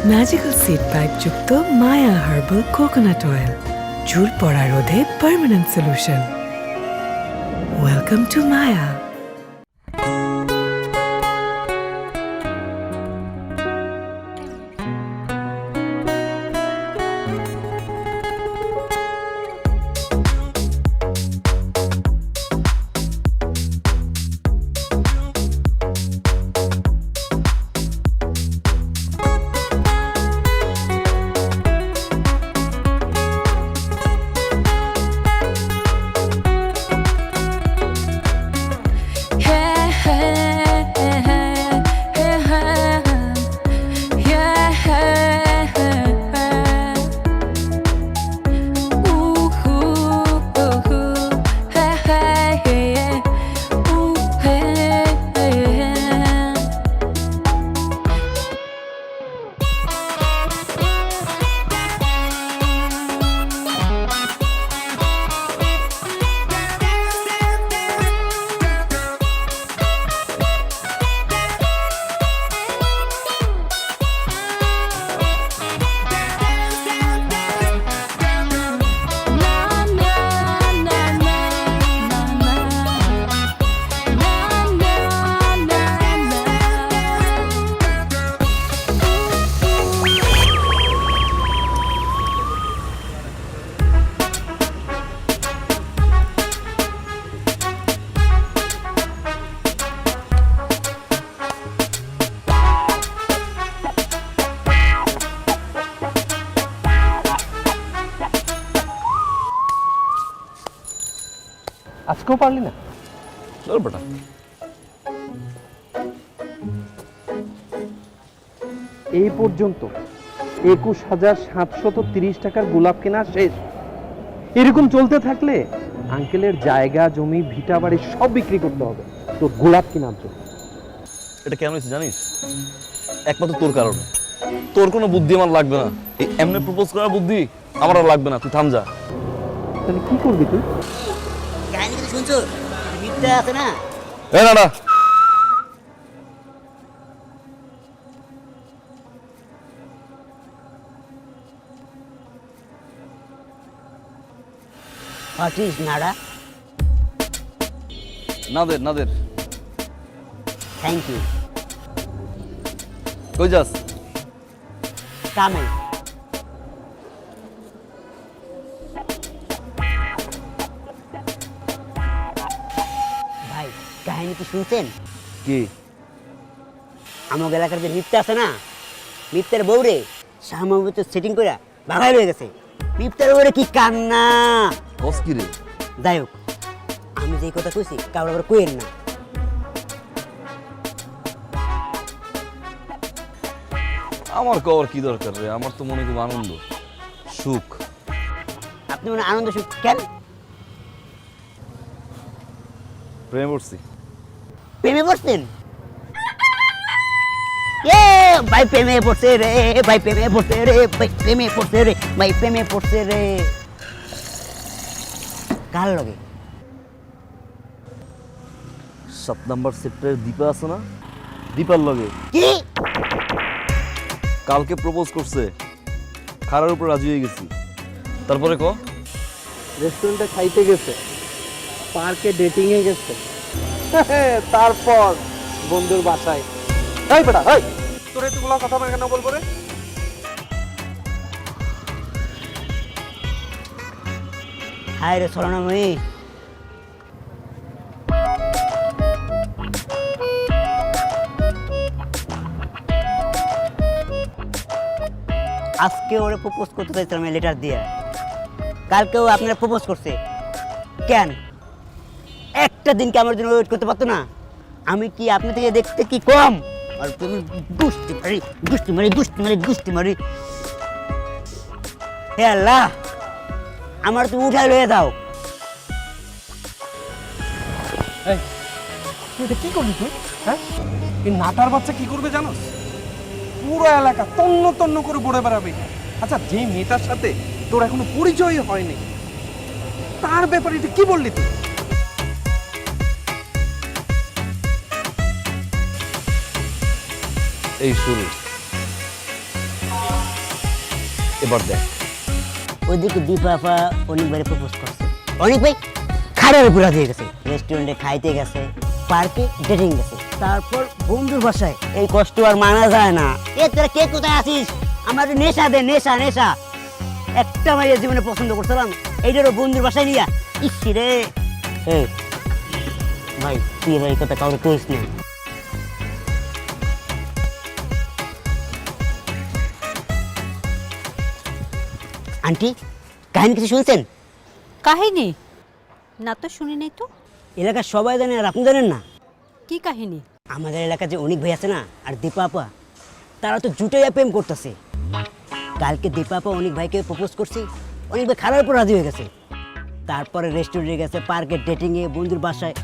Magical seed pipe যুক্ত মায়া herbal coconut oil, চুল পড়া রোধে পার্মানেন্ট সলিউশন। ওয়েলকাম টু মায়া। আজকেও পারলি না? বেটা এই পর্যন্ত 21,730 টাকার গোলাপ কেনা শেষ। এরকম চলতে থাকলে আঙ্কেলের জায়গা জমি ভিটা বাড়ি সব বিক্রি করতে হবে তোর গোলাপ কেনার জন্য। এটা কেন হয়েছে জানিস? একমাত্র তোর কারণে। তোর কোনো বুদ্ধি আমার লাগবে না, এই এমনি প্রপোজ করার বুদ্ধি আমার আর লাগবে না। তুই থাম যা। তাহলে কি করবি তুই? কাহিনী কিন্তু শুনছো, মিথ্যা আছে না? এ না না, What is nada? Nader Nader. Thank you. কই যাস? Coming. ভাই কাহিনী কি শুনছেন? কি? আমার এলাকার যে মিথ্যা আছে না, মিথ্যার বউরে সামগ্রিক সেটিং করে ভাগাই রয়ে গেছে। মিথ্যার বউরে কি কান্না! কস কি রে? যাই হোক, আমি যে কথা কইছি কারোর আবার কইেন না। আমার কর কি দরকার রে? আমার তো মনে খুব আনন্দ সুখ। আপনি মনে আনন্দ সুখ কেন? প্রেমে পড়ছি। প্রেমে পড়ছেন? এ ভাই প্রেমে পড়ছে রে, ভাই প্রেমে পড়ছে রে, ভাই প্রেমে পড়ছে রে, ভাই প্রেমে পড়ছে রে। কার লগে? 7 নাম্বার সেক্টরের দীপা আছে না, দীপার লগে। কি? কালকে প্রপোজ করছে, খারার উপর রাজি হয়ে গেছি। তারপরে ক? রেস্টুরেন্টে খাইতে গেছে, পার্কে ডেটিং এ গেছে, তারপর বন্ধুর বাসায়। এই বেটা, এই তোর এতগুলো কথা আমি কেন বলবো রে? হায় রে সরনাময়ী, আজকে ওরে প্রপোজ করতে চাইছিলাম লেটার দিয়ে, কালকেও আপনারা প্রপোজ করছে। কেন একটা দিনকে আমার জন্য ওয়েট করতে পারতো না? আমি কি আপনি থেকে দেখতে কি কম? আর তুমি গুষ্টি মারি গুষ্টি মারি গুষ্টি মারি গুষ্টি মারি। হে আল্লাহ, আমার তুমি উঠাই লয়ে দাও। এই তুই এটা কি করবি তুই? হ্যাঁ, এই নাটার বাচ্চা কি করবে জানোস? পুরো এলাকা তন্ন তন্ন করে ঘুরে বেড়াবে। আচ্ছা, যে মেয়েটার সাথে তোর এখনো পরিচয় হয়নি, তার ব্যাপারে এটা কি বললি তুই? এই শুরু। এবার দেখ। ওইদিকে দীপা আপা অনেক ভাই প্রপোজ করছে, অনেক ভাই খাড়ার উপর দিয়ে গেছে, রেস্টুরেন্টে খাইতে গেছে, পার্কে ডেটিং গেছে, তারপর বন্ধুর বাসায়। এই কষ্ট আর মানা যায় না। এ তোরা কে কোথায় আছিস? আমার নেশা দে, নেশা নেশা। একটা মাইয়া জীবনে পছন্দ করছিলাম, এইটারও বন্ধুর বাসায় নিয়া। ইসি রে ভাই, তুই ভাই কথা কাউকে কইস না। আন্টি, কাহিনী কিছু শুনছেন? কাহিনী না তো শুনি নাই তো। এলাকার সবাই জানে আর আপনি জানেন না? কি কাহিনী? আমাদের এলাকায় যে অনেক ভাই আছে না, আর দীপা আপা, তারা তো জুটাইয়া প্রেম করতেছে। কালকে দীপা আপা অনেক ভাইকে প্রপোজ করছে, অনেক ভাই খারাপ উপর রাজি হয়ে গেছে। তারপরে রেস্টুরেন্টে গেছে, পার্কে ডেটিংয়ে, বন্ধুর বাসায়।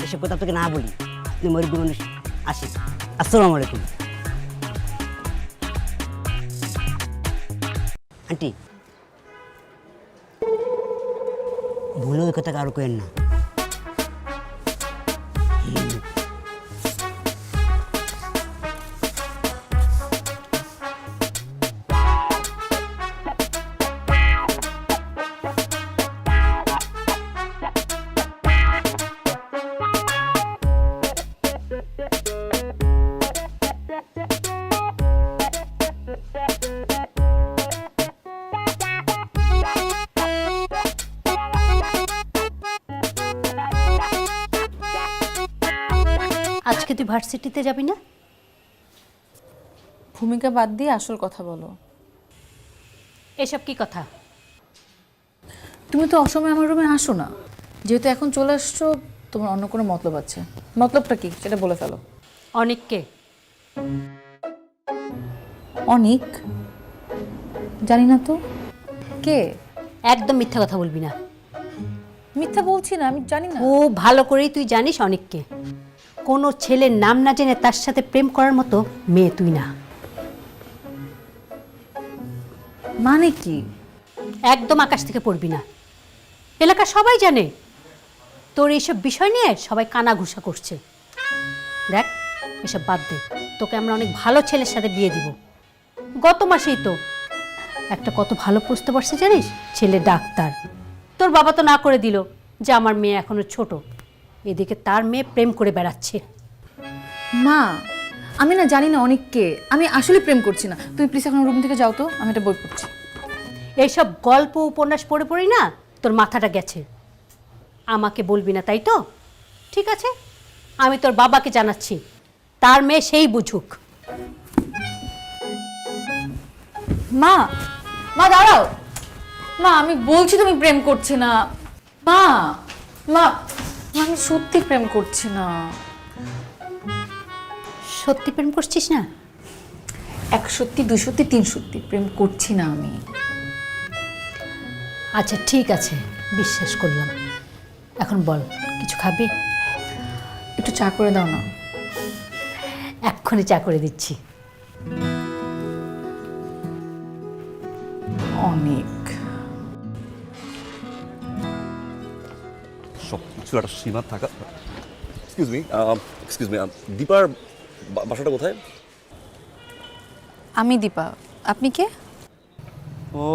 এসব কথা তোকে না বলি, আপনি মরিব মানুষ। আসি, আসসালামু আলাইকুম। আন্টি, ভুলে ওই কথা কারো কেন না। আজকে তুই ভার্সিটিতে যাবি না? ভূমিকা বাদ দিয়ে আসল কথা বলো। এসব কি কথা? তুমি তো অসময়ে আমার রুমে আসো না, যেহেতু এখন চলে আসছো, তোমার অন্য কোনো মতলব আছে। মতলবটা কি সেটা বলে ফেলো। অনেককে অনেক জানি না তো কে। একদম মিথ্যা কথা বলবি না। মিথ্যা বলছি না, আমি জানি না। ও ভালো করেই তুই জানিস অনেককে। কোনো ছেলের নাম না জেনে তার সাথে প্রেম করার মতো মেয়ে তুই না। মানে কি? একদম আকাশ থেকে পড়বি না। এলাকা সবাই জানে তোর এইসব বিষয় নিয়ে সবাই কানাঘুষা করছে। দেখ, এসব বাদ দে। তোকে আমরা অনেক ভালো ছেলের সাথে বিয়ে দিব। গত মাসেই তো একটা কত ভালো প্রস্তাব আসছে জানিস? ছেলে ডাক্তার। তোর বাবা তো না করে দিল যে আমার মেয়ে এখনো ছোট। এদিকে তার মেয়ে প্রেম করে বেড়াচ্ছে। মা, আমি না জানি না অনেককে, আমি আসলে প্রেম করছি না। তুমি প্লিজ এখন রুম থেকে যাও তো, আমি একটা বই পড়ছি। এইসব গল্প উপন্যাস পড়ে পড়ি না তোর মাথাটা গেছে। আমাকে বলবি না তাই তো? ঠিক আছে, আমি তোর বাবাকে জানাচ্ছি, তার মেয়ে সেই বুঝুক। মা, মা দাঁড়াও। মা, আমি বলছি তুমি প্রেম করছি না। মা, মা, আমি সত্যি প্রেম করছি না। সত্যি প্রেম করছিস না? 1 সত্যি, 2 সত্যি, 3 সত্যি প্রেম করছি না আমি। আচ্ছা ঠিক আছে, বিশ্বাস করলাম। এখন বল, কিছু খাবি? একটু চা করে দাও না। এক্ষুনি চা করে দিচ্ছি। অনেক সব কিছু একটা সীমা থাকা। এক্সকিউজ মি, দীপার বাসাটা কোথায়? আমি দীপা, আপনি কে? ও,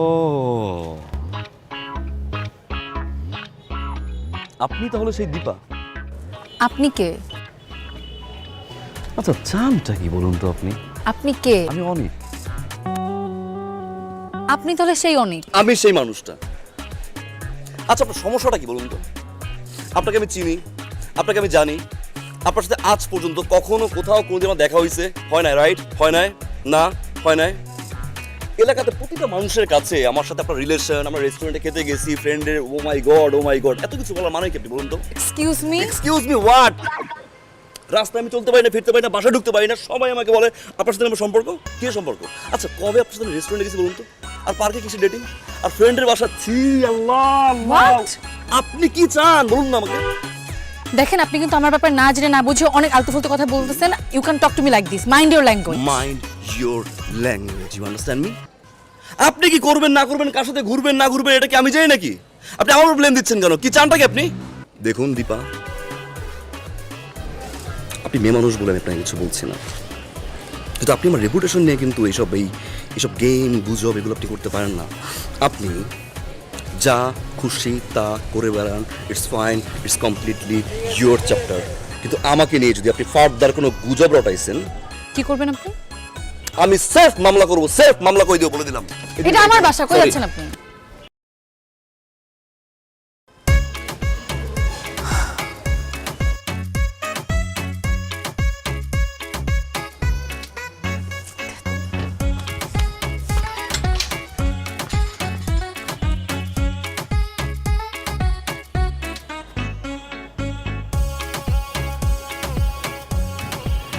আপনি তাহলে সেই দীপা? আপনি কে? আচ্ছা, চানটা কি বলুন তো আপনি? আপনি কে? আমি অনেক। আপনি তাহলে সেই অনেক? আমি সেই মানুষটা। আচ্ছা, আপনার সমস্যাটা কি বলুন তো? আপনাকে আমি চিনি, আপনাকে আমি জানি, আপনার সাথে আজ পর্যন্ত কখনো কোথাও কোনোদিন আমার দেখা হয়েছে? হয় না, রাইট? হয় নাই? না, হয় নাই। এলাকাতে প্রতিটা মানুষের কাছে আমার সাথে আপনার রিলেশন, আমরা রেস্টুরেন্টে খেতে গেছি, ফ্রেন্ডের, ও মাই গড, এত কিছু বলার মানে কি আপনি বলুন তো? Excuse me? Excuse me what? রাস্তায় আমি চলতে পারি না, ফিরতে পারি না, বাসায় ঢুকতে পারি না, সবাই আমাকে বলে আপনার সাথে আমার সম্পর্ক। কি সম্পর্ক? আচ্ছা, কবে আপনার সাথে রেস্টুরেন্টে গেছি বলুন তো? আর পার্কে কিসে ডেটিং? আর ফ্রেন্ডের বাসা? ছি আল্লাহ! What? আপনি কি চান বলুন না আমাকে। দেখেন, আপনি কিন্তু আমার ব্যাপারে না জেনে না বুঝে অনেক আলতু ফালতু কথা বলতেছেন। You can talk to me like this. Mind your language. Mind your language, you understand me? আপনি কি করবেন না করবেন, কার সাথে ঘুরবেন না ঘুরবেন, এটা কি আমি জানি নাকি? আপনি আমার উপর ব্লেম দিচ্ছেন কেন? কি চানটা কি আপনি? দেখুন দীপা, আপনি মেয়ে মানুষ বলে আমি আপনাকে কিছু বলছি না, কিন্তু আপনি আমার রেপুটেশন নিয়ে কিন্তু এইসব এসব গেম গুজব এগুলো আপনি করতে পারেন না। আপনি যা খুশি তা করে বেড়ান, it's fine, it's completely your chapter. কিন্তু আমাকে নিয়ে যদি আপনি ফার্দার কোনো গুজব রটাইছেন, কি করবেন আপনি? আমি সেলফ মামলা করবো, সেলফ মামলা করে দিও, বলে দিলাম। এটা আমার বাসা, কই Sorry. যাচ্ছেন আপনি?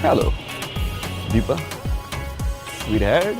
Hello Dipa, sweetheart.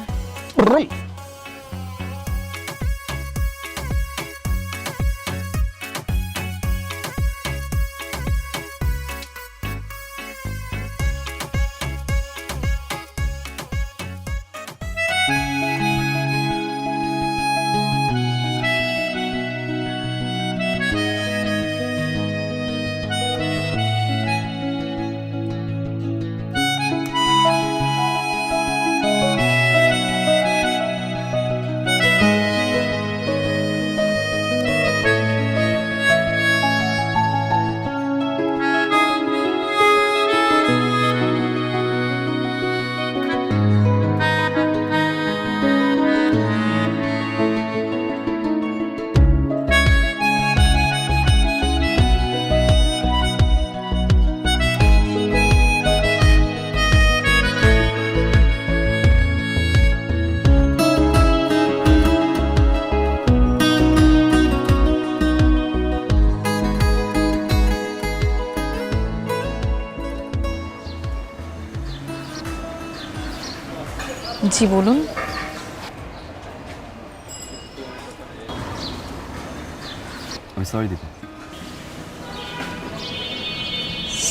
জি বলুন। আমি সরি দীপা।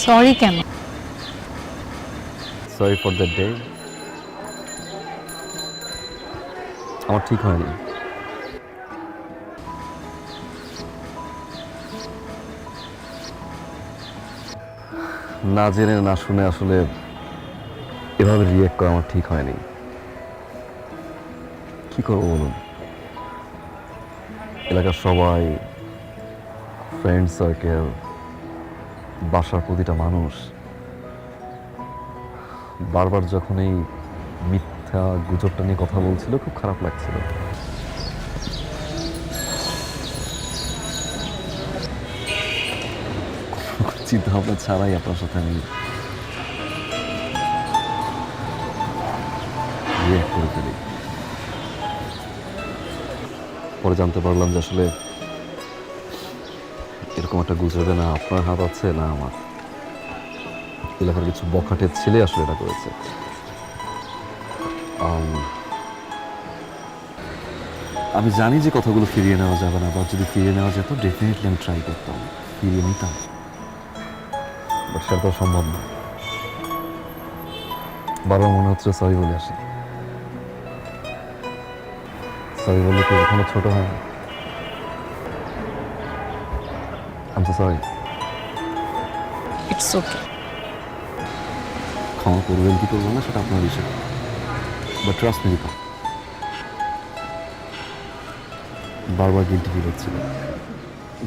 সরি কেন? Sorry for that day. আমার ঠিক হয়নি। না জেনে না শুনে আসলে এভাবে রিয়েক্ট করা আমার ঠিক হয়নি। কি করবো বলুন, এলাকার সবাই, ফ্রেন্ড সার্কেল, বাসার প্রতিটা মানুষ বারবার যখন এই মিথ্যা গুজবটা নিয়ে কথা বলছিল, খুব খারাপ লাগছিল। চিন্তা ভাবনা ছাড়াই আপনার সাথে আমি রিয়েক্ট করে ফেলি। পরে জানতে পারলাম যে আসলে এরকম একটা গুজবে না আপনার হাত আছে না আমার। এলাকার কিছু বখাটের ছেলে আসলে এটা করেছে। আমি জানি যে কথাগুলো ফিরিয়ে নেওয়া যাবে না, বা যদি ফিরিয়ে নেওয়া যেত ডেফিনেটলি আমি ট্রাই করতাম, ফিরিয়ে নিতাম, বাট সেটা তো সম্ভব না। বারবার মনে হচ্ছে সরি বলে আসি। সরি বললে কি কখনো ছোট হয় না? I'm so sorry. It's okay. ক্ষমা করবেন কি করবেন না সেটা আপনার বিষয়, বাট ট্রাস্ট মি দীপা, বারবার গিল্টি ফিল হচ্ছিল।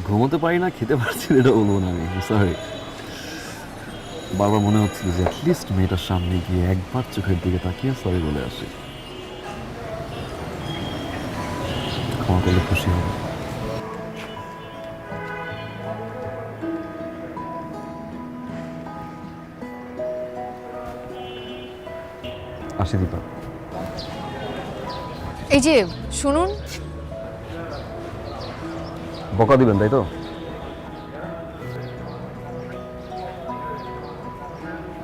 ঘুমোতে পারি না, খেতে পারছি না, এটা বলবো না আমি, সরি। বারবার মনে হচ্ছিল যে অ্যাটলিস্ট মেয়েটার সামনে গিয়ে একবার চোখের দিকে তাকিয়ে সরি বলে আসি, ক্ষমা করলে খুশি হবে। আসি দীপা। এই যে শুনুন, বকা দিবেন তাই তো?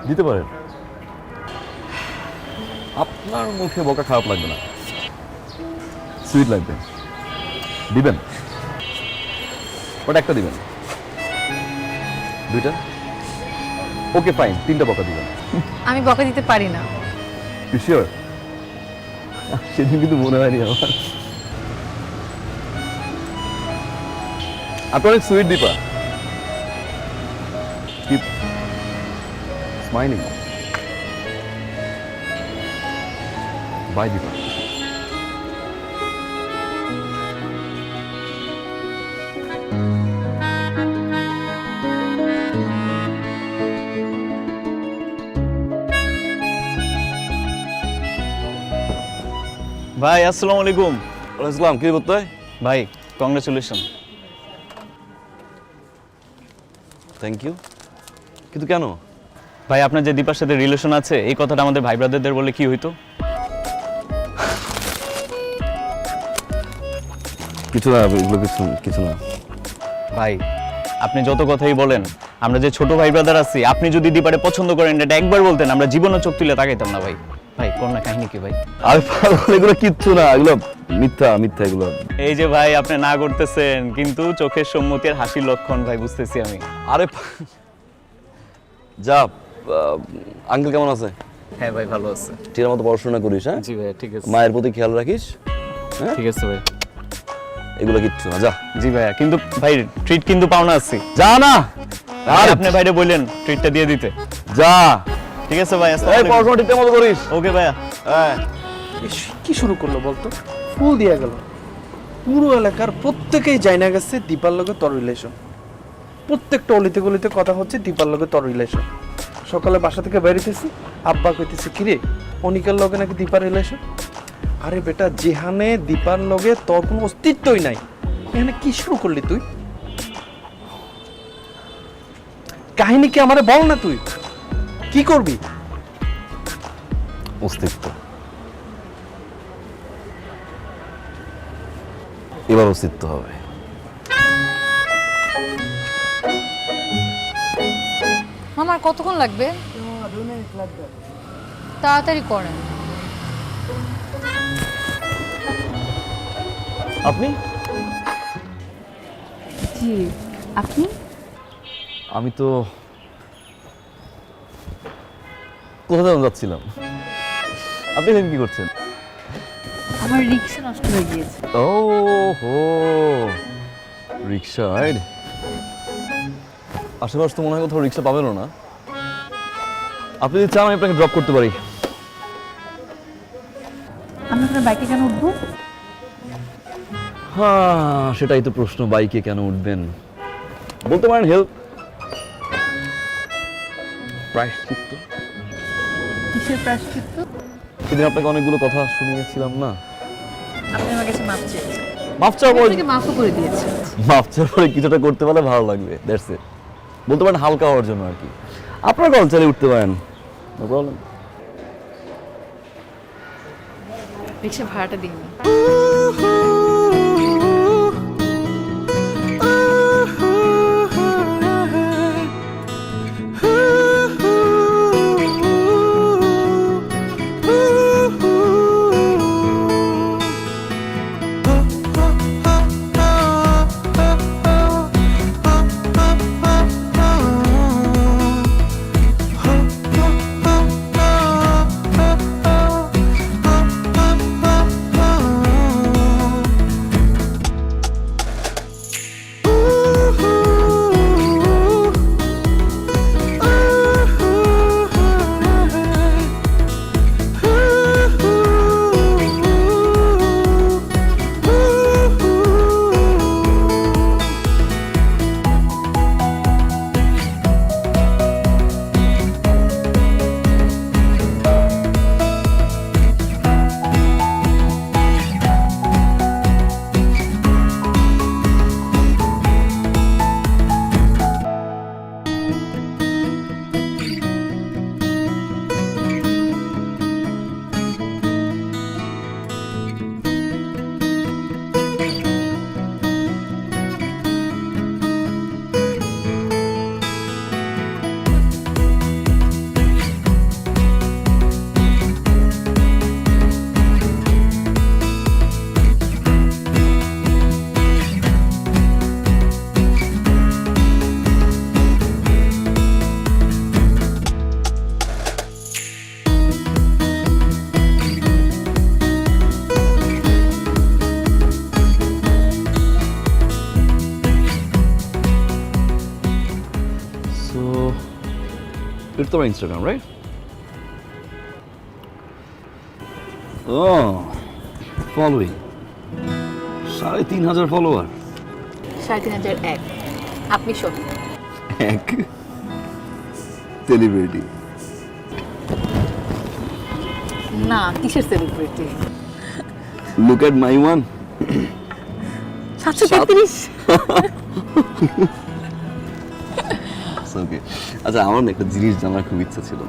দিতে পারেন, আপনার মুখে বকা খারাপ লাগবে না, সুইট লাগবে। দিবেন, ওটা একটা দিবেন, দুইটা, ওকে ফাইন, তিনটা বকা দিবেন। আমি বকা দিতে পারি না। You sure? সেদিন কিন্তু মনে হয়নি আমার। আপনি অনেক sweet Deepa, keep smiling. Bye Deepa. ভাই আসসালামু আলাইকুম। ইসলাম কি করতে হয়? ভাই কংগ্রেচুলেশন। থ্যাংক ইউ, কিন্তু কেন? ভাই আপনার যে দীপার সাথে রিলেশন আছে এই কথাটা আমাদের ভাই ব্রাদারদের বলে কি হইতো? কিছু না, এগুলো কিছু না। ভাই আপনি যত কথাই বলেন, আমরা যে ছোট ভাই ব্রাদার আছি, আপনি যদি দীপারে পছন্দ করেন এটা একবার বলতেন, আমরা জীবনও চোখ তুলে তাকাইতাম না ভাই। ভাই করোনা কাহিনী কি ভাই? আরে পাগল, এগুলো কিচ্ছু না, এগুলো মিথ্যা এগুলো। এই যে ভাই আপনি না করতেছেন, কিন্তু চোখের সম্মতির হাসির লক্ষণ ভাই বুঝতেছি আমি। আরে যা, আঙ্কেল কেমন আছে? হ্যাঁ ভাই ভালো আছে। ঠিক মতো পড়াশোনা করিস, হ্যাঁ? জি ভাই ঠিক আছে। মায়ের প্রতি খেয়াল রাখিস, হ্যাঁ? ঠিক আছে ভাই। এগুলো কিচ্ছু না, যা। জি ভাইয়া, কিন্তু ভাই ট্রিট কিন্তু পাওনা আছি। যা না, আর আপনি ভাইরে বললেন ট্রিটটা দিয়ে দিতে। যা। ঠিক আছে ভাই, এই পড়াশোনা ঠিক মতো করিস। ওকে ভাইয়া। হ্যাঁ। কি শুরু করলো বলতো? ফুল দিয়ে গেল। পুরো এলাকার প্রত্যেকেই জানা গেছে দীপার লগে তোর রিলেশন। প্রত্যেকটা অলিতে গলিতে কথা হচ্ছে দীপার লগে তোর রিলেশন। সকালে বাসা থেকে বেরিয়েছি, আব্বা কইতেছে কিরে অনিকার লগে নাকি দীপার রিলেশন। আরে বেটা, যেখানে দীপার লগে তোর কোনো অস্তিত্বই নাই, এখানে কি শুরু করলি তুই? কাহিনী কি আমারে বল না, তুই কি করবি? অস্তিত্ব, এবার অস্তিত্ব হবে। আমার কতক্ষণ লাগবে? তাড়াতাড়ি করেন। আপনি? জি, আপনি? আমি তো কোথাও যেন যাচ্ছিলাম। আপনি এখানে কি করছেন? আমার রিক্সা নষ্ট হয়ে গিয়েছে। ও হো, রিক্সা রাইড। আশেপাশে তো মনে হয় কোথাও রিক্সা পাবেনও না। আপনি যদি চান আমি আপনাকে ড্রপ করতে পারি। আমি আপনার বাইকে কেন উঠবো? হ্যাঁ, সেটাই তো প্রশ্ন, বাইকে কেন উঠবেন? বলতে পারেন হেল্প, প্রায়শ্চিত্ত। কিসের প্রায়শ্চিত্ত? সেদিন আপনাকে অনেকগুলো কথা শুনিয়েছিলাম না? আপনি আমার কাছে মাপ চেয়েছেন। মাফ চাওয়ার পরে, মাফও করে দিয়েছেন। মাফ চাওয়ার পরে কিছুটা করতে পারলে ভালো লাগবে, দ্যাটস ইট। বলতে পারেন হালকা হওয়ার জন্য আর কি। আপনার কল চালিয়ে উঠতে পারেন, নো প্রবলেম। রিক্সা ভাড়াটা দিন। It's on Instagram, right? Oh, following. 3,500 follower. 3,501। আপনি শোন। এক সেলিব্রিটি। না, কিসের celebrity? Look at my one. 733। ওকে, আচ্ছা আমার না একটা জিনিস জানার খুব ইচ্ছা ছিল,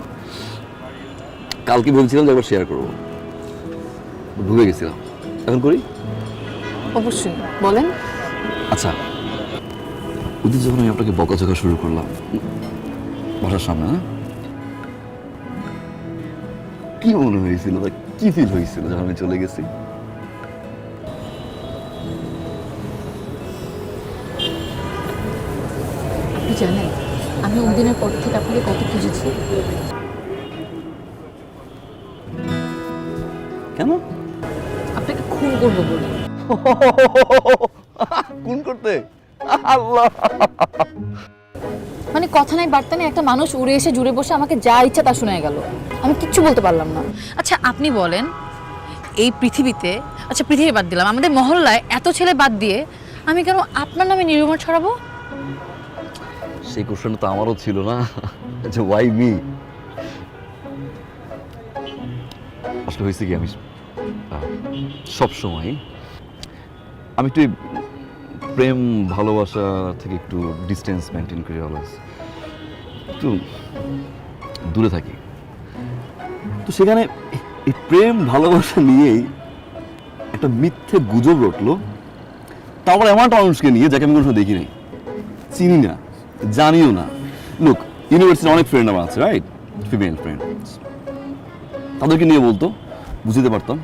কালকে বলছিলাম যে একবার শেয়ার করবো, ভুলে গেছিলাম, এখন করি। অবশ্যই বলেন। আচ্ছা, ওদের যখন আমি আপনাকে বকাঝকা শুরু করলাম বাসার সামনে, হ্যাঁ, কি মনে হয়েছিল বা কি ফিল হয়েছিল যখন আমি চলে গেছি? আপনি জানেন আমি ওই দিনের পর থেকে আপনাকে কত খুঁজেছি। কেন? আপনাকে খুন করবো বলে। কোন করতে? আল্লাহ, মানে কথা নাই বার্তা নেই, একটা মানুষ উড়ে এসে জুড়ে বসে আমাকে যা ইচ্ছা তা শোনা গেল, আমি কিচ্ছু বলতে পারলাম না। আচ্ছা আপনি বলেন, এই পৃথিবীতে, আচ্ছা পৃথিবী বাদ দিলাম, আমাদের মহল্লায় এত ছেলে বাদ দিয়ে আমি কেন আপনার নামে নিরুমার ছড়াবো? সেই কোশ্চেন তো আমারও ছিল না, যে ওয়াই মি। আসলে হয়েছে কি, আমি সব সময় আমি একটু প্রেম ভালোবাসা থেকে একটু ডিস্টেন্স মেনটেন করি, অলওয়েজ একটু দূরে থাকি। তো সেখানে এই প্রেম ভালোবাসা নিয়েই একটা মিথ্যে গুজব রটলো, তারপর এমন একটা মানুষকে নিয়ে যাকে আমি কোনো সময় দেখি নাই, চিনি না, জানিও না। লোক ইউনিভার্সিটির অনেক ফ্রেন্ড আমার আছে, রাইট, ফিমেল ফ্রেন্ড, তাদেরকে নিয়ে বলতো, বুঝতে পারতাম।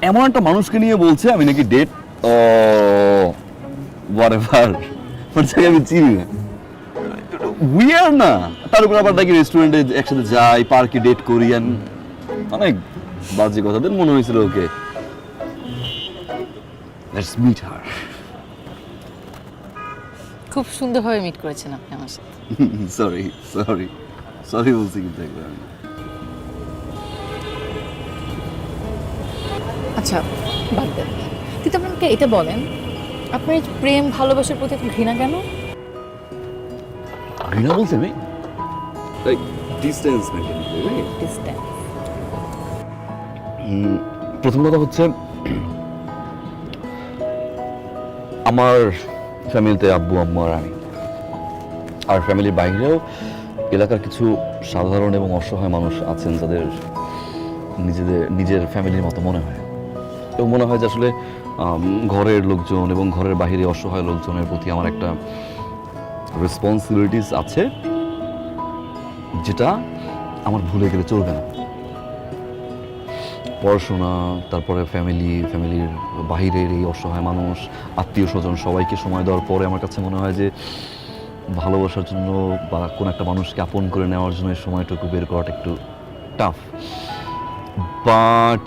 এমন একটা মানুষকে নিয়ে বলছে আমি নাকি ডেট ও হোয়াটএভার, যাকে আমি চিনি না, উইয়ার না। তার উপর আবার নাকি রেস্টুরেন্টে একসাথে যাই, পার্কে ডেট করি, অনেক বাজে কথা। দেন মনে হয়েছিল ওকে, লেটস মিট হার। খুব সুন্দরভাবে মিট করেছেন আপনি আমার সাথে। সরি সরি সরি বলছি কিন্তু একবার আমি। আচ্ছা বাদ দেন, কিন্তু আপনি আমাকে এটা বলেন, আপনার এই প্রেম ভালোবাসার প্রতি এত ঘৃণা কেন? ঘৃণা বলছে আমি লাইক ডিস্টেন্স মেইনটেইন করি, রাইট? ডিসট্যান্স। প্রথম কথা হচ্ছে, আমার ফ্যামিলিতে আব্বু আম্মু আর আমি, আর ফ্যামিলির বাইরেও এলাকার কিছু সাধারণ এবং অসহায় মানুষ আছেন যাদের নিজের ফ্যামিলির মতো মনে হয়, এবং মনে হয় যে আসলে ঘরের লোকজন এবং ঘরের বাইরে অসহায় লোকজনের প্রতি আমার একটা রেসপন্সিবিলিটিস আছে, যেটা আমার ভুলে গেলে চলবে না। পড়াশোনা, তারপরে ফ্যামিলির বাহিরের এই অসহায় মানুষ, আত্মীয় স্বজন, সবাইকে সময় দেওয়ার পরে আমার কাছে মনে হয় যে ভালোবাসার জন্য বা কোনো একটা মানুষকে আপন করে নেওয়ার জন্য এই সময়টুকু বের করাটা একটু টাফ। বাট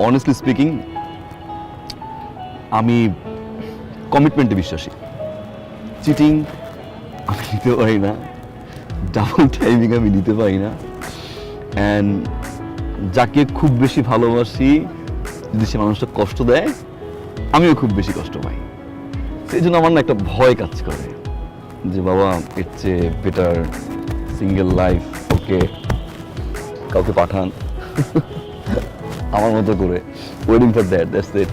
অনেস্টলি স্পিকিং, আমি কমিটমেন্টে বিশ্বাসী। চিটিং আমি নিতে পারি না, ডাবল টাইমিং আমি নিতে পারি না, অ্যান্ড যাকে খুব বেশি ভালোবাসি যদি সে মানুষটা কষ্ট দেয়, আমিও খুব বেশি কষ্ট পাই। সেই জন্য আমার না একটা ভয় কাজ করে যে বাবা এর চেয়ে বেটার সিঙ্গেল লাইফ, ওকে কাউকে পাঠান আমার মতো করে, ওয়েটিং ফর দ্যাটস ইট।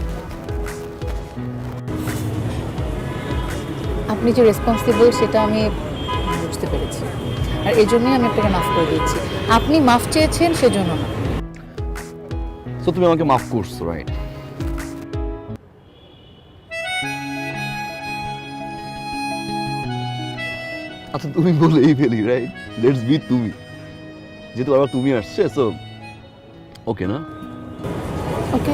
আপনি যে রেসপন্সিবল সেটা আমি বুঝতে পেরেছি, আর এই জন্যই আমি আপনাকে মাফ করে দিচ্ছি। আপনি মাফ চেয়েছেন সেজন্য না। সো তুমি আমাকে মাফ করছো, রাইট? আচ্ছা তুমি বলেই ফেলি, রাইট? লেটস বি তুমি, যেহেতু আবার তুমি আসছে, সো ওকে না? ওকে।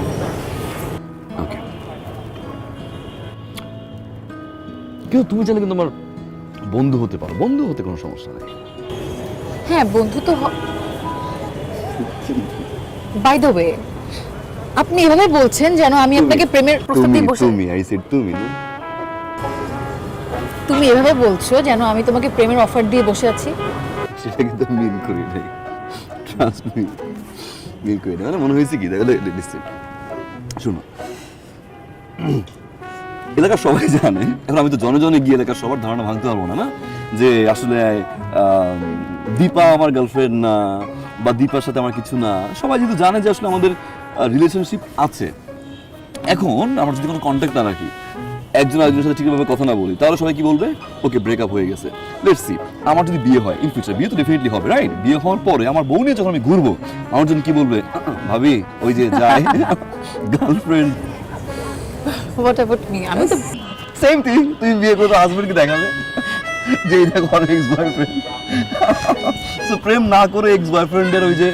ওকে, কিন্তু তুমি চাইলে কিন্তু আমার বন্ধু হতে পারো, বন্ধু হতে কোনো সমস্যা নেই। হ্যাঁ বন্ধু তো বাই দ্য ওয়ে, আপনি এভাবে বলছেন যেন আমি আপনাকে প্রেমের প্রস্তাব দিয়ে বসে। তুমি আই সেড তুমি না, তুমি এভাবে বলছো যেন আমি তোমাকে প্রেমের অফার দিয়ে বসে আছি। সেটা কিন্তু মিন করি নাই, ট্রাস্ট মি, মিন করি না। মানে মনে হয়েছে কি, তাহলে লিসেন, শোনো, এলাকার সবাই জানে, এখন আমি তো জনে জনে গিয়ে এলাকার সবার ধারণা ভাঙতে পারবো না, না যে আসলে দীপা আমার গার্লফ্রেন্ড না, বা দীপার সাথে আমার কিছু না। সবাই যেহেতু জানে যে আসলে আমাদের রিলেশনশিপ আছে, এখন আমরা যদি কোনো কন্ট্যাক্ট না রাখি, একজন আরেকজনের সাথে ঠিকভাবে কথা না বলি, তাহলে সবাই কি বলবে? ওকে, ব্রেকআপ হয়ে গেছে। লেটস সি, আমার যদি বিয়ে হয় ইন ফিউচার, বিয়ে তো ডেফিনেটলি হবে, রাইট? বিয়ে হওয়ার পরে আমার বউ নিয়ে যখন আমি ঘুরবো, আমার জন্য কি বলবে? ভাবি ওই যে যায় গার্লফ্রেন্ড। What about me? আমি তো সেম থিং, তুমি বিয়ে করে হাজবেন্ডকে দেখাবে যে এই দেখো আমার এক্স বয়ফ্রেন্ড। সো প্রেম না করে এক্স বয়ফ্রেন্ডের ওই যে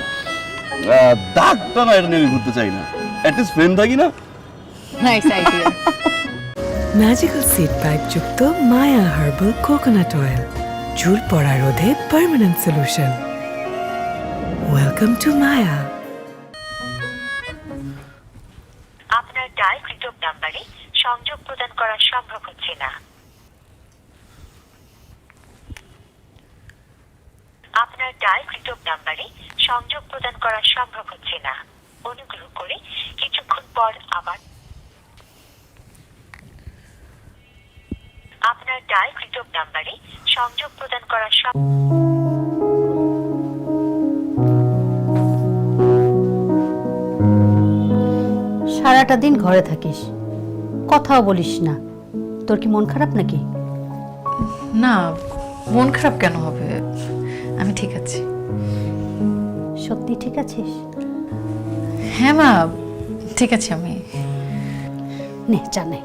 দাগটা না, এটা নিয়ে আমি ঘুরতে চাই না। অ্যাটলিস্ট ফ্রেন্ড থাকি না? Nice idea. Magical seed pipe যুক্ত মায়া হার্বাল কোকোনাট অয়েল, চুল পড়া রোধে পার্মানেন্ট সলিউশন। ওয়েলকাম টু মায়া। আপনার ডায়ালকৃত নাম্বারে সংযোগ প্রদান করা সম্ভব হচ্ছে না। আপনার ডায়ালকৃত নাম্বারে সংযোগ প্রদান করা সম্ভব হচ্ছে না। অনুগ্রহ করে কিছুক্ষণ পর আবার আপনার ডায়ালকৃত নাম্বারে সংযোগ প্রদান করা সারাটা দিন ঘরে থাকিস, কথাও বলিস না। তোর কি মন খারাপ নাকি? না, মন খারাপ কেন হবে? আমি ঠিক আছি। সত্যি ঠিক আছিস? হ্যাঁ মা, ঠিক আছে আমি। নে জানে।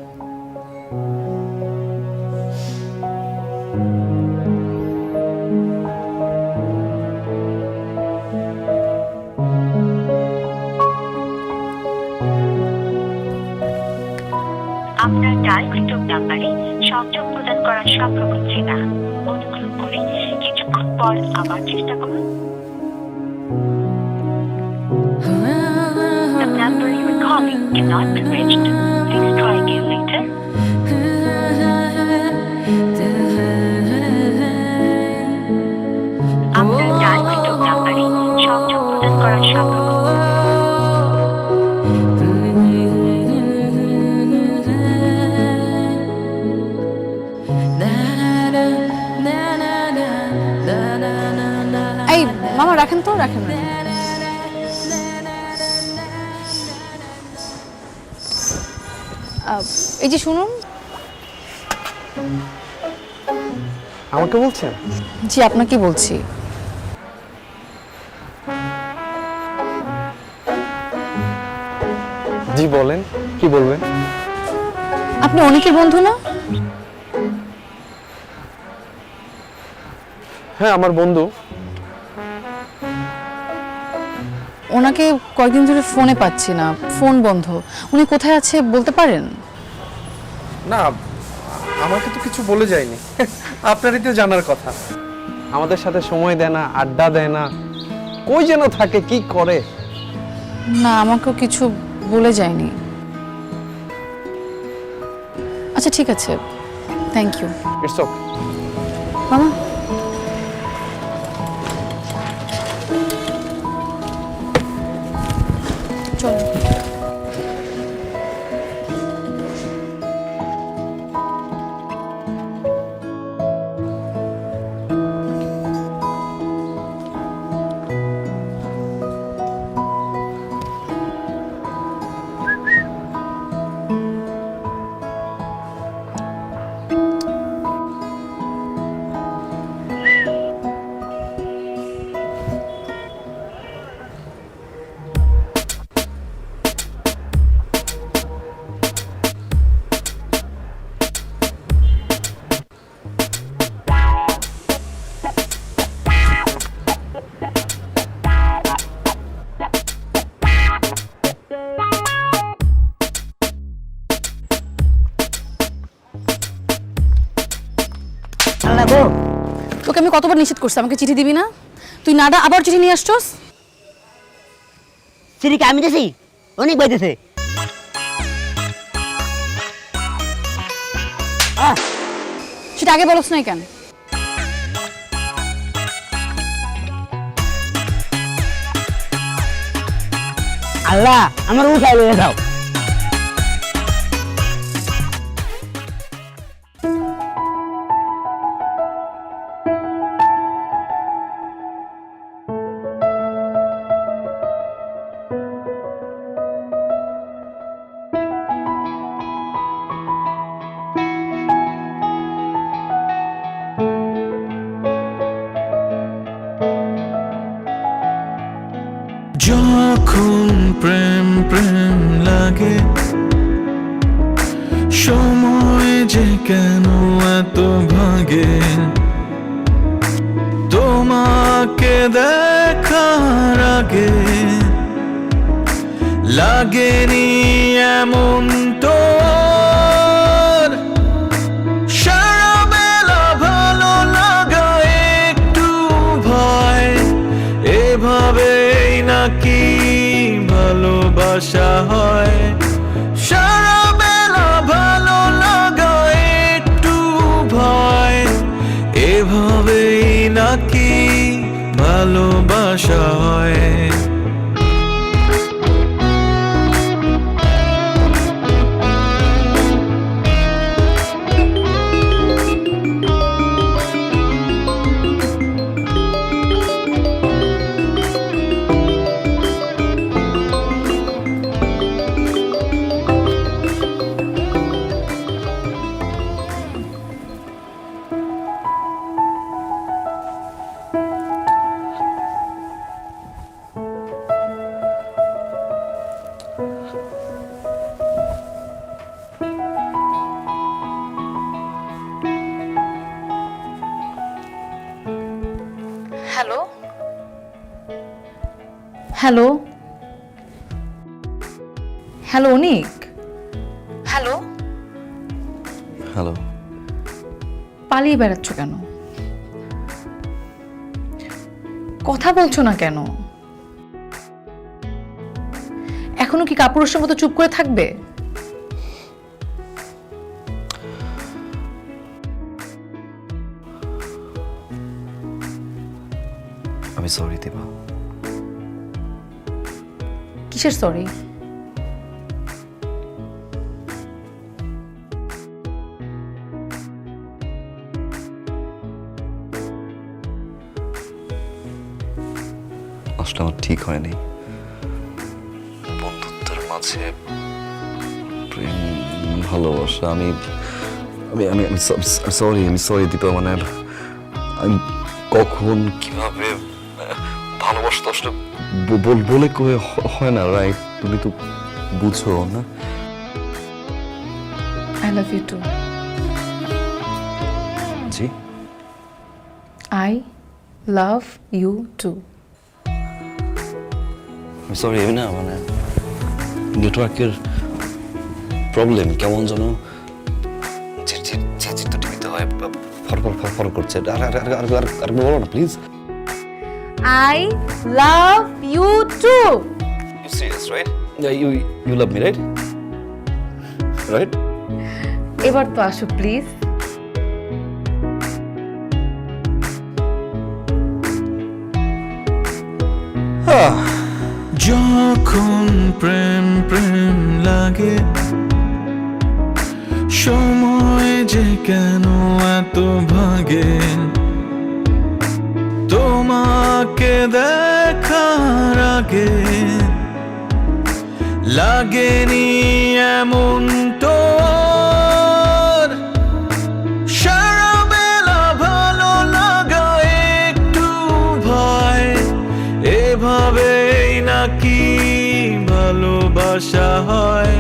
আপনার ডায়ালকৃত নাম্বারে সংযোগ প্রদান করা সম্ভব হচ্ছে না। অনুগ্রহ করে কিছুক্ষণ পর আবার চেষ্টা করুন। The number you are calling cannot be reached. Please try again later. আপনার ডায়ালকৃত নাম্বারে সংযোগ প্রদান করা সম্ভব হচ্ছে না। এই মামা রাখেন তো, রাখেন। এই যে শুনুন। আমাকে বলছেন? জি, আপনাকে বলছি। জি বলেন, কি বলবেন? আপনি অনেকের বন্ধু না? হ্যাঁ, আমার বন্ধু। ওনাকে কয়েকদিন ধরে ফোনে পাচ্ছি না, ফোন বন্ধ। উনি কোথায় আছে বলতে পারেন? না, আমাকে তো কিছু বলে যায়নি। আপনারই তো জানার কথা। আমাদের সাথে সময় দেয় না, আড্ডা দেয় না, কই যেন থাকে, কি করে। না, আমাকেও কিছু বলে যায়নি। আচ্ছা ঠিক আছে, থ্যাংক ইউ। It's okay. মামা চলো। তোকে আমি কতবার নিষেধ করছি আমাকে চিঠি দিবি না? তুই নাডা আবার চিঠি নিয়ে আসছস। সিরিকে আমি দিছি, অনেক বাইতেছে। সেটা আগে বলছ নাই কেন? আল্লাহ আমার উঠাই লয়ে যাও। যখন প্রেম প্রেম লাগে সময় যে কেন এত ভাগে তোমাকে দেখার আগে লাগেনি এমন তো সারা বেলা ভালো লাগা একটু ভয় এভাবেই নাকি ভালোবাসা হয় সারা বেলা ভালো লাগা একটু ভয় এভাবেই নাকি ভালোবাসা হয় হ্যালো হ্যালো হ্যালো অনিক হ্যালো হ্যালো পালিয়ে বেড়াচ্ছ কেন কথা বলছো না কেন এখনো কি কাপুরুষের মতো চুপ করে থাকবে আমি সরি দিবা কিসের সরি আসলে আমার ঠিক হয়নি বন্ধুত্বের মাঝে প্রেম ভালোবাসা আমি আমি আমি আমি সরি দীপা মানে আমি কখন কিভাবে ভালোবাসা তো আসলে বলে কয়ে হয় না রাইট তুমি তো বুঝো না আই লাভ ইউ টু জি I love you too sorry আমি না মানে নেটওয়ার্কের প্রবলেম কেমন যেন তো টিভিতে হয় ফর করছে আর বলো না please I love you too. You serious, right? Yeah, you love me, right? Right? এবার তো আসো প্লিজ যখন প্রেম প্রেম লাগে সময় যে কেন এত ভাগে তোমাকে দেখার আগে লাগেনি এমন তো সারা বেলা ভালো লাগা একটু ভয় এভাবেই নাকি ভালোবাসা হয়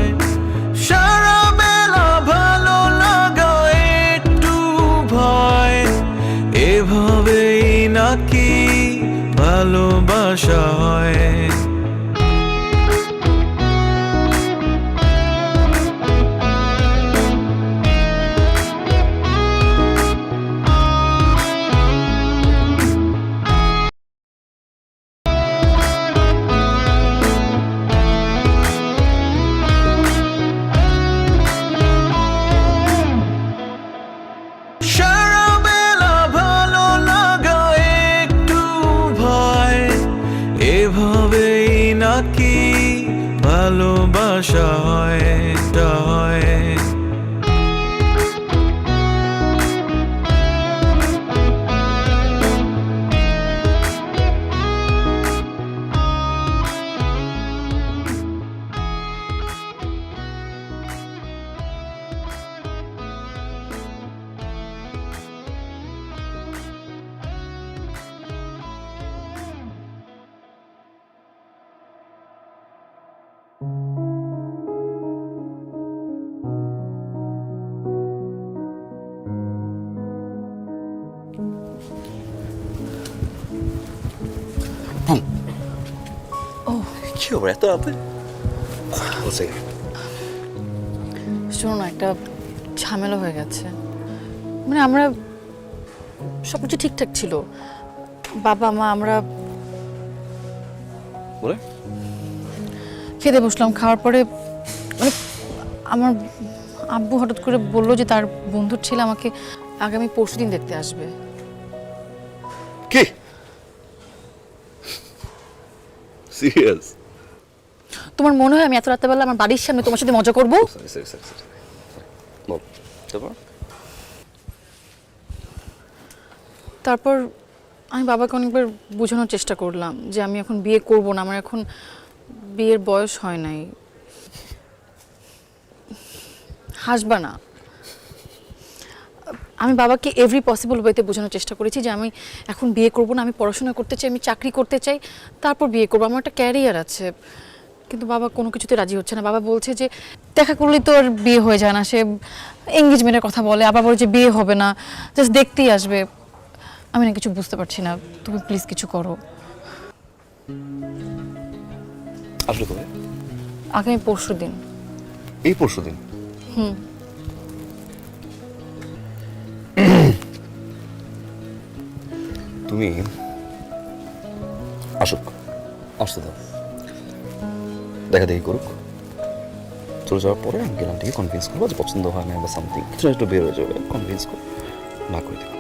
সারা বেলা ভালো লাগা একটু ভয় এভাবেই নাকি ভালোবাসা হয় ভালোবাসা হয় খবর এত রাতে? বলছে শোনো না, একটা ঝামেলা হয়ে গেছে। মানে আমরা সব কিছু ঠিকঠাক ছিল, বাবা মা আমরা বলে খেতে বসলাম। খাওয়ার পরে মানে আমার আব্বু হঠাৎ করে বললো যে তার বন্ধুর ছেলে আমাকে আগামী পরশুদিন দেখতে আসবে। কি সিরিয়াস? তোমার মনে হয় আমি এত রাত্রেবেলা আমার বাড়ির সামনে তোমার সাথে মজা করবো? সরি সরি সরি সরি বল তারপর। তারপর আমি বাবাকে অনেকবার বোঝানোর চেষ্টা করলাম যে আমি এখন বিয়ে করব না, আমার এখন বিয়ের বয়স হয় নাই। হাসবা না। আমি বাবাকে এভরি পসিবল ওয়েতে বোঝানোর চেষ্টা করেছি যে আমি এখন বিয়ে করব না, আমি পড়াশোনা করতে চাই, আমি চাকরি করতে চাই, তারপর বিয়ে করবো, আমার একটা ক্যারিয়ার আছে। কিন্তু বাবা কোনো কিছুতে রাজি হচ্ছে না। বাবা বলছে যে দেখা করলেই তো আর বিয়ে হয়ে যায় না, সে এঙ্গেজমেন্টের কথা বলে, আবার বলে যে বিয়ে হবে না, জাস্ট দেখতেই আসবে। আমি না কিছু বুঝতে পারছি না, তুমি প্লিজ কিছু করো। আসলে কবে? আগামী পরশুদিন। এই পরশুদিন? হুম। তুমি আসুক, আসতে দাও, দেখা দেখি করুক। চলে যাওয়ার পরে আমি গেলাম থেকে কনভিন্স করবো যে পছন্দ হয় না বা সামথিং কিছু একটু বের হয়ে যাবে, কনভিন্স করো, না করে দেবো।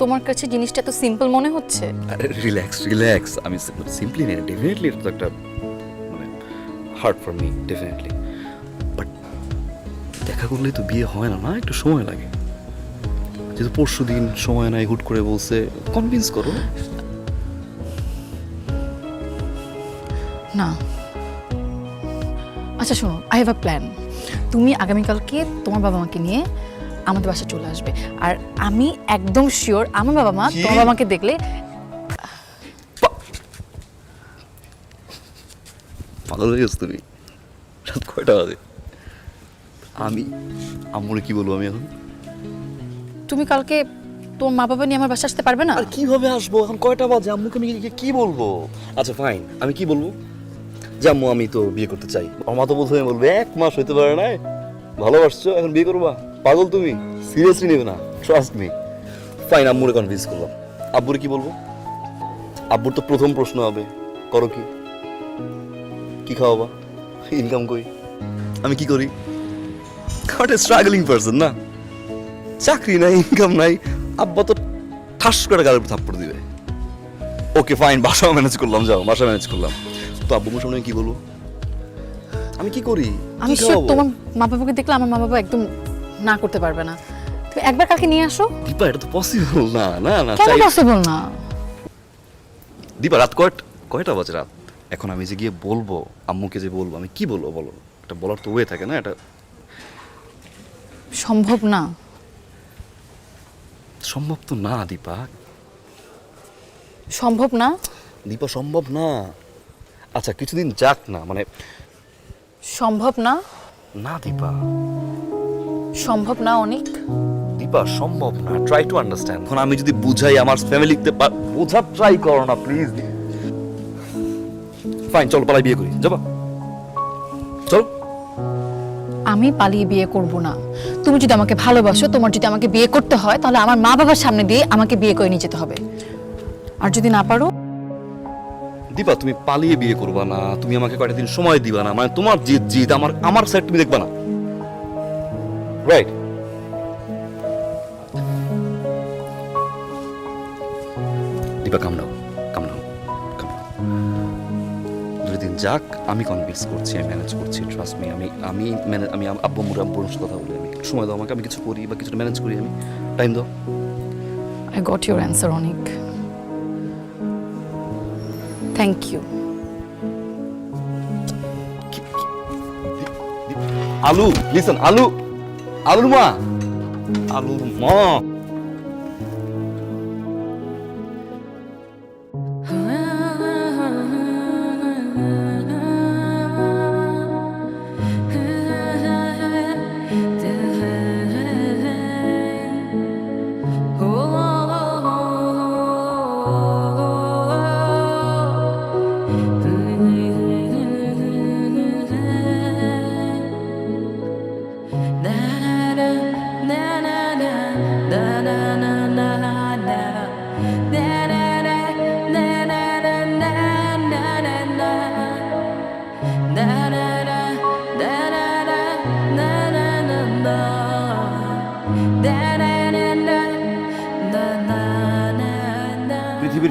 তোমার কাছে জিনিসটা এত সিম্পল মনে হচ্ছে? রিল্যাক্স রিল্যাক্স, আমি সিম্পলি নেই, ডেফিনেটলি এটা তো একটা মানে hard for me, definitely. But দেখা করলেই তো বিয়ে হয় না, না একটু সময় লাগে। যেহেতু পরশু দিন সময় নাই, হুট করে বলছে, কনভিন্স করো। না আচ্ছা শোনো, আই হ্যাভ আ প্ল্যান। তুমি আগামীকালকে তোমার বাবা মাকে নিয়ে আমাদের বাসায় চলে আসবে, আর আমি একদম শিওর আমার বাবা মা তোমার বাবা মাকে দেখলে পাগল হয়ে গেছো তুমি? রাত কয়টা বাজে? আমি আম্মুরে কি বলবো আমি এখন? তুমি কালকে তোমার মা বাবা নিয়ে আমার বাসায় আসতে পারবে না? আর কিভাবে আসবো? এখন কয়টা বাজে? আম্মুকে আমি কি বলবো? আচ্ছা ফাইন, আমি কি বলবো? যে আম্মু আমি তো বিয়ে করতে চাই। আমার মা তো প্রথমে বলবে 1 মাস হইতে পারে না, ভালোবাসছো এখন বিয়ে করবা? পাগল তুমি, সিরিয়াসলি নেবে না, ট্রাস্ট মি। ফাইন, আম্মুরে কনভিন্স করলাম। আব্বুরে কি বলবো? আব্বুর তো প্রথম প্রশ্ন হবে, করো কি? কি খাওয়াবা? ইনকাম করি? আমি কি করি? স্ট্রাগলিং পারসন না, চাকরি নাই, ইনকাম নাই। আব্বা তো ঠাস করে গালের থাপ্পড় দিবে। ওকে ফাইন, বাসাও ম্যানেজ করলাম, যাও বাসা ম্যানেজ করলাম। তো আব্বু সামনে কি বলবো? আমি কি করি? আমি শিওর তোমার মা বাবাকে দেখলে আমার মা বাবা একদম না করতে পারবে না। তুমি একবার কালকে নিয়ে আসো। দীপা, এটা তো পসিবল না। না না, কেন পসিবল না? দীপা, রাত কয়টা বাজে? রাত এখন আমি যে গিয়ে বলবো আম্মুকে, যে বলবো, আমি কি বলবো বলো? এটা বলার তো ওয়ে থাকে না, এটা সম্ভব না। সম্ভব তো না দীপা। সম্ভব না দীপা, সম্ভব না। আচ্ছা কিছুদিন যাক না, মানে সম্ভব না। না দীপা, সম্ভব না অনেক। দীপা সম্ভব না। Try to understand. এখন আমি যদি বুঝাই আমার ফ্যামিলিতে, বোঝার ট্রাই করো না প্লিজ। ফাইন, চলো পালাই বিয়ে করি, যাবা? চলো। আমি পালিয়ে বিয়ে করব না। তুমি যদি আমাকে ভালোবাসো, তোমার যদি আমাকে বিয়ে করতে হয়, তাহলে আমার মা বাবার সামনে দিয়ে আমাকে বিয়ে করে নিয়ে যেতে হবে। আর যদি না পারো? দীপা, তুমি পালিয়ে বিয়ে করবা না, তুমি আমাকে কয়টা দিন সময় দিবা না, মানে তোমার জিদ আমার সাইড তুমি দেখবা না, রাইট? দীপা, কাম নাও। 2 দিন যাক, আমি কনভিন্স করছি, আমি ম্যানেজ করছি, ট্রাস্ট মি। আমি আব্বু আম্মুর সাথে কথা বলি, আমি সময় দাও আমাকে, আমি কিছু করি বা কিছুটা ম্যানেজ করি, আমি টাইম দাও। আই গট ইউর অ্যান্সার অনেক। Thank you. আলু, লিসন, আলুর মা।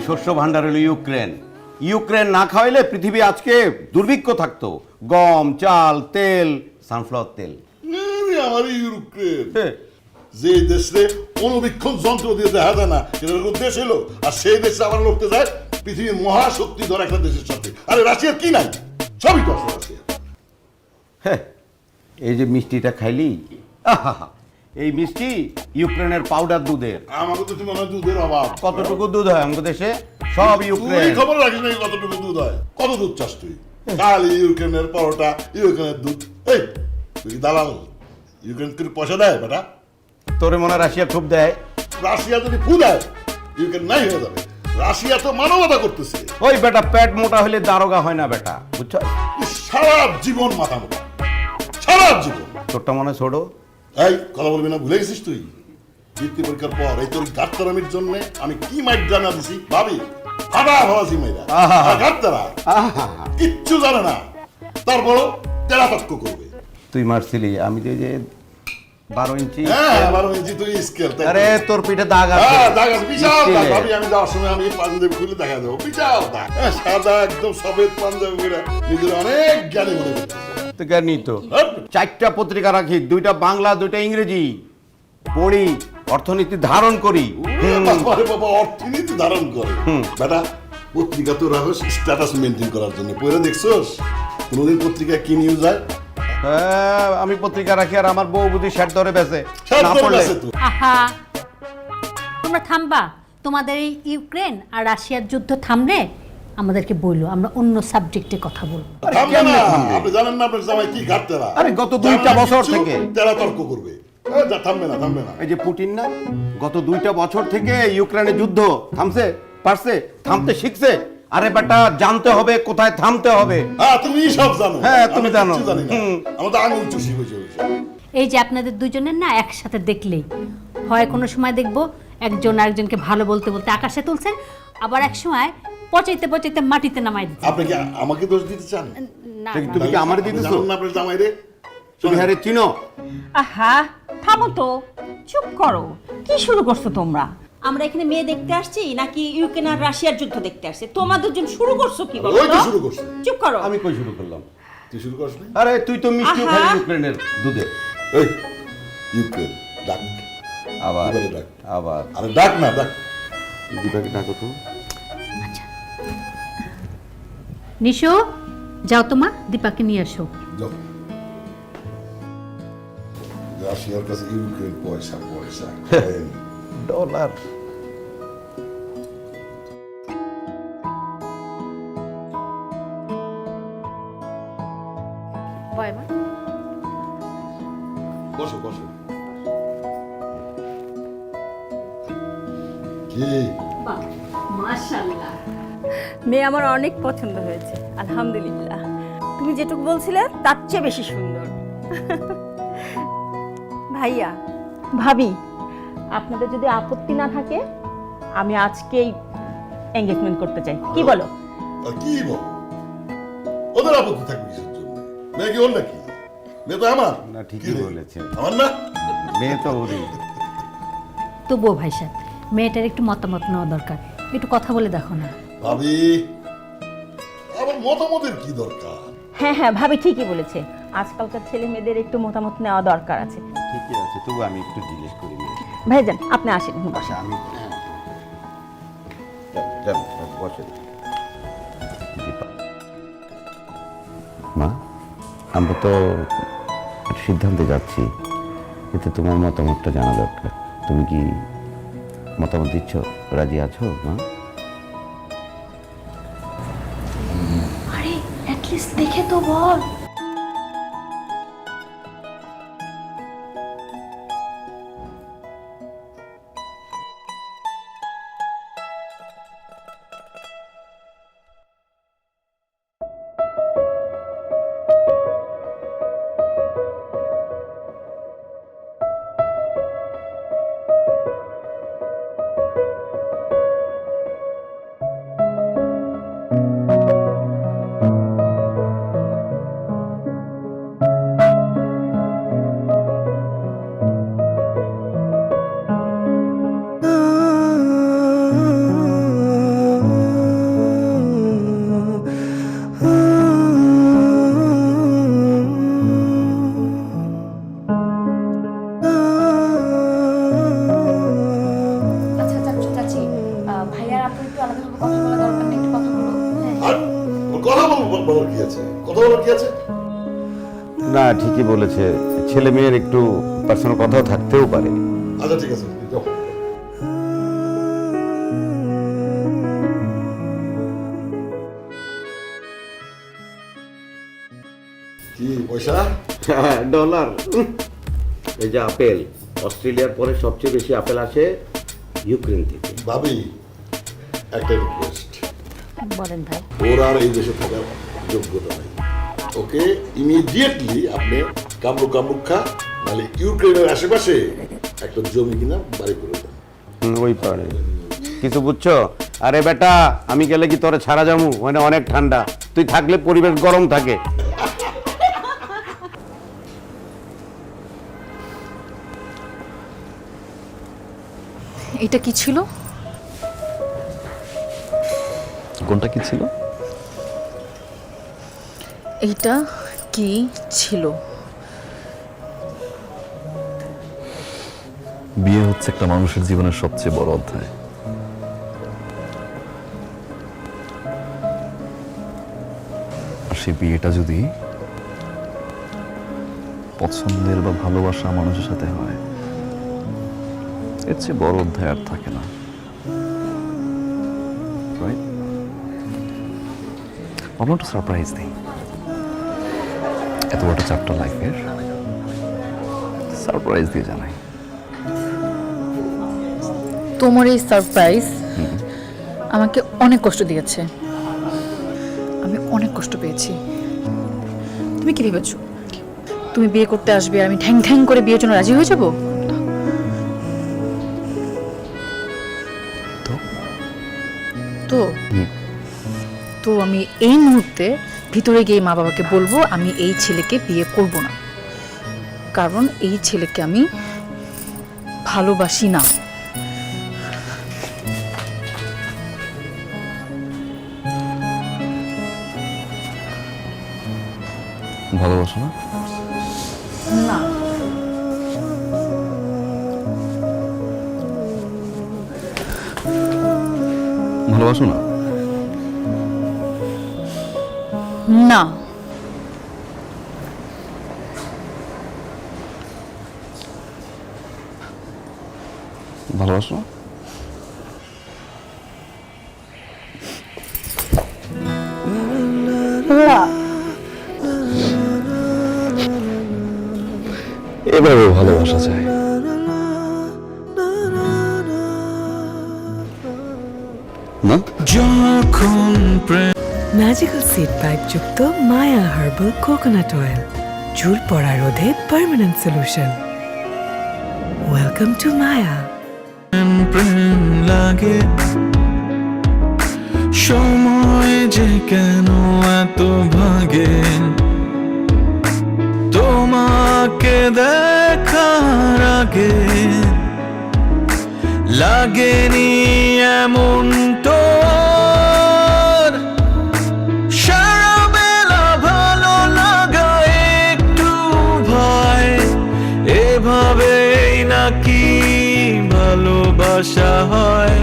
পৃথিবীর শস্য ভাণ্ডার হলো ইউক্রেন। ইউক্রেন না খাওয়াইলে পৃথিবী আজকে দুর্ভিক্ষ থাকতো। গম, চাল, তেল, সানফ্লাওয়ার তেল। আমার ইউক্রেন যে দেশে অনুবীক্ষণ যন্ত্র দিয়ে দেখা যায় না, সেটা কোনো দেশ এলো, আর সেই দেশে আবার লড়তে যায় পৃথিবীর মহাশক্তিধর একটা দেশের সাথে। আরে রাশিয়ার কি নাই? সবই তো আছে রাশিয়া। হ্যাঁ, এই যে মিষ্টিটা খাইলি, আহা, এই মিষ্টি ইউক্রেনের পাউডার দুধের। আমাকে তো মনে হয় দুধের অভাব। কতটুকু দুধ হয় আমাদের দেশে? সব ইউক্রেন। তুই খবর রাখিস না কতটুকু দুধ হয়? কত দুধ চাস তুই? খালি ইউক্রেনের পরোটা, ইউক্রেনের দুধ। এই তুই দালাল, ইউক্রেন তোর পয়সা দেয় বেটা? তোরে মনে হয় রাশিয়া খুব দেয়? রাশিয়া যদি ফু দেয় ইউক্রেন নাই হয়ে যাবে। রাশিয়া তো মানবতা করতেছে। ওই বেটা পেট মোটা হলে দারোগা হয় না বেটা, বুঝছ? সারা জীবন মাথা মোটা, সারা জীবন। তোরটা মনে ছোট। এই কথা বলবি না, ভুলে গেছিস তুই? বৃত্তি পরীক্ষার পর এই তোর গাত্তারামির জন্য আমি কি মাইট জানা দিছি ভাবি? ফাটা ফলাছি মাইরা গাত্তারা কিচ্ছু জানে না, তারপরও তেরা তক্ক করবে। তুই মারছিলি, আমি যে 12 ইঞ্চি। হ্যাঁ 12 ইঞ্চি তুই স্কেল। আরে তোর পিঠে দাগ আছে। হ্যাঁ দাগ আছে, বিশাল দাগ। ভাবি আমি যাওয়ার সময় আমি পাঞ্জাবি খুলে দেখা দেবো, বিশাল দাগ। সাদা একদম সফেদ পাঞ্জাবি করে নিজের অনেক জ্ঞানী মনে করতেছে। তো জ্ঞানী তো। 4টা পত্রিকা রাখি, 2টা বাংলা, 2টা ইংরেজি। পড়ি, অর্থনীতি ধারণ করি। বাবা অর্থনীতি ধারণ করে বেটা। পত্রিকা তো রাখো স্ট্যাটাস মেনটেন করার জন্য। পড়ে দেখছোস কোনদিন পত্রিকায় কি নিউজ হয়? হ্যাঁ, আমি পত্রিকা রাখি আর আমার বউ বুদ্ধি শ্যাট ধরে বেছে না পড়লে। আহা, তোমরা থামবা। তোমাদের এই ইউক্রেন আর রাশিয়ার যুদ্ধ থামলে আমাদেরকে বললো, আমরা অন্য সাবজেক্টে কথা বলবো। থামবে না। আপনি জানেন না আপনার জামাই কি ঘাটতেরা? আরে গত 2টা বছর থেকে তেরা তর্ক করবে। থামবে না, থামবে না। এই যে পুটিন না, গত 2টা বছর থেকে ইউক্রেনের যুদ্ধ থামছে, পারছে, থামতে শিখছে। আরে বেটা জানতে হবে কোথায় থামতে হবে। হ্যাঁ তুমি সব জানো। হ্যাঁ তুমি জানো। আমরা তো আঙুল চুষি বসে বসে। এই যে আপনাদের দুজনের না একসাথে দেখলেই হয়, কোনো সময় দেখবো একজন আরেকজনকে ভালো বলতে বলতে আকাশে তুলছেন, আবার এক সময় পচাইতে পচাইতে মাটিতে নামাই দিচ্ছেন। আপনি কি আমাকে দোষ দিতে চান? না, তুমি কি আমারে দিতেছো? জানেন না আপনার জামাই রে? তুমি হারে চিনো? আহা থামো তো, চুপ করো। কি শুরু করছো তোমরা? আমরা এখানে মেয়ে দেখতে আসছি নাকি ইউক্রেন আর রাশিয়ার যুদ্ধ দেখতে আসছে? তোমাদের জন্য শুরু করছো কি বলো? ওই তো শুরু করছে। চুপ করো। আমি কই শুরু করলাম? তুই শুরু করছ না? আরে তুই তো মিষ্টি খালি ইউক্রেনের দুধে। এই ইউক্রেন ডাক আবার এবারে ডাক। আবার আরে ডাক না, ডাক। দীপাকে ডাকো তো। নিশো, যাও তোমা, দীপাকে নিয়ে আসো। যাও। রাশিয়ার কাছে ইউক্রেন পয়সা পয়সা ডলার। বসো বসো। কি মাশাআল্লাহ, মেয়ে আমার অনেক পছন্দ হয়েছে, আলহামদুলিল্লাহ। তুমি যেটুকু বলছিলে তার চেয়ে বেশি সুন্দর। ভাইয়া, ভাবি, আপনাদের যদি আপত্তি না থাকে আমি আজকেই এনগেজমেন্ট করতে চাই, কি বলো? আর কি বল? ওদের আপত্তি থাকবে কিসের জন্য? মেয়ে কি ওর নাকি? মেয়ে তো আমার। না ঠিকই বলেছে, আমার না? মেয়ে তো ওরই। তবুও ভাই সাহেব, মেয়েটার একটু মতামত নেওয়া দরকার, একটু কথা বলে দেখো না। ভাবি আমার মতামতের কি দরকার? হ্যাঁ হ্যাঁ, ভাবি ঠিকই বলেছে, আজকালকার ছেলে মেয়েদের একটু মতামত নেওয়া দরকার আছে। ঠিকই আছে, তবু আমি একটু জিজ্ঞেস করি। ভাইজান আপনি আসেন, বসেন। আমি বসে। মা, আমরা তো একটা সিদ্ধান্তে যাচ্ছি, এতে তোমার মতামতটা জানা দরকার। তুমি কি মতামত দিচ্ছ? রাজি আছো মা? আরে অ্যাটলিস্ট দেখে তো বল। কি আছে, কথা বলার কি আছে? না, ঠিকই বলেছে, ছেলে মেয়ের একটু পার্সোনাল কথাও থাকতেও পারে। আচ্ছা ঠিক আছে, যাও। কি পয়সা? ডলার। এই যে আপেল, অস্ট্রেলিয়ার পরে সবচেয়ে বেশি আপেল আসে ইউক্রেন থেকে। ভাবি, একটা রিকোয়েস্ট, বলেন ভাই। ওর আর এই দেশে থাকার যোগ্যতা নেই। ওকে ইমিডিয়েটলি আপনি কামরুক খা, নাহলে ইউক্রেনের আশেপাশে একটা জমি কিনা বাড়ি করে দেন। ওই পারে কিছু বুঝছো? আরে বেটা, আমি গেলে কি তোরে ছাড়া যাবো? মানে অনেক ঠান্ডা, তুই থাকলে পরিবেশ গরম থাকে। এটা কি ছিল? কোনটা কি ছিল? এইটা কি ছিল? বিয়ে হচ্ছে একটা মানুষের জীবনের সবচেয়ে বড় অধ্যায়। আর সেই বিয়েটা যদি পছন্দের বা ভালোবাসা মানুষের সাথে হয়, এর চেয়ে বড় অধ্যায় আর থাকে না। রাইট? ভাবলাম একটু সারপ্রাইজ দিই। এত বড় চ্যাপ্টার লাইফের সারপ্রাইজ দিয়ে জানাই। তোমার এই সারপ্রাইজ আমাকে অনেক কষ্ট দিয়েছে, আমি অনেক কষ্ট পেয়েছি। তুমি কি ভেবেছো তুমি বিয়ে করতে আসবে আর আমি ঠ্যাং ঠ্যাং করে বিয়ের জন্য রাজি হয়ে যাব? তো তো আমি এই মুহূর্তে ভিতরে গিয়ে মা বাবাকে বলবো আমি এই ছেলেকে বিয়ে করব না, কারণ এই ছেলেকে আমি ভালোবাসি না। ভালোবাসো না? না। ভালোবাসো না? না। ভালোবাসো? এভাবে ভালোবাসা যায়? না? যখন প্রেম ম্যাজিক্যাল সিড পাইপ যুক্ত মায়া হার্বাল কোকোনাট অয়েল, চুল পড়া রোধে পার্মানেন্ট সলিউশন। ওয়েলকাম টু মায়া। প্রেম লাগে, সময় যে কেন এত ভাগে, তোমাকে দেখার আগে লাগেনি এমন তোর। সারা বেলা ভালো লাগা একটু ভয়, এভাবেই নাকি ভালোবাসা হয়।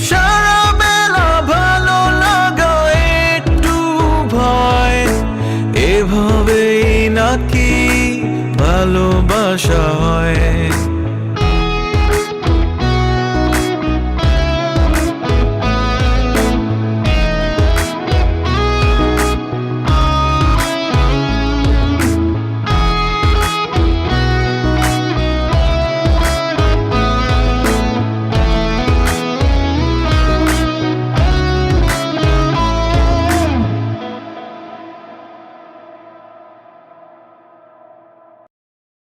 সারা বেলা ভালো লাগা একটু ভয়, এভাবেই নাকি ভালোবাসা হয়।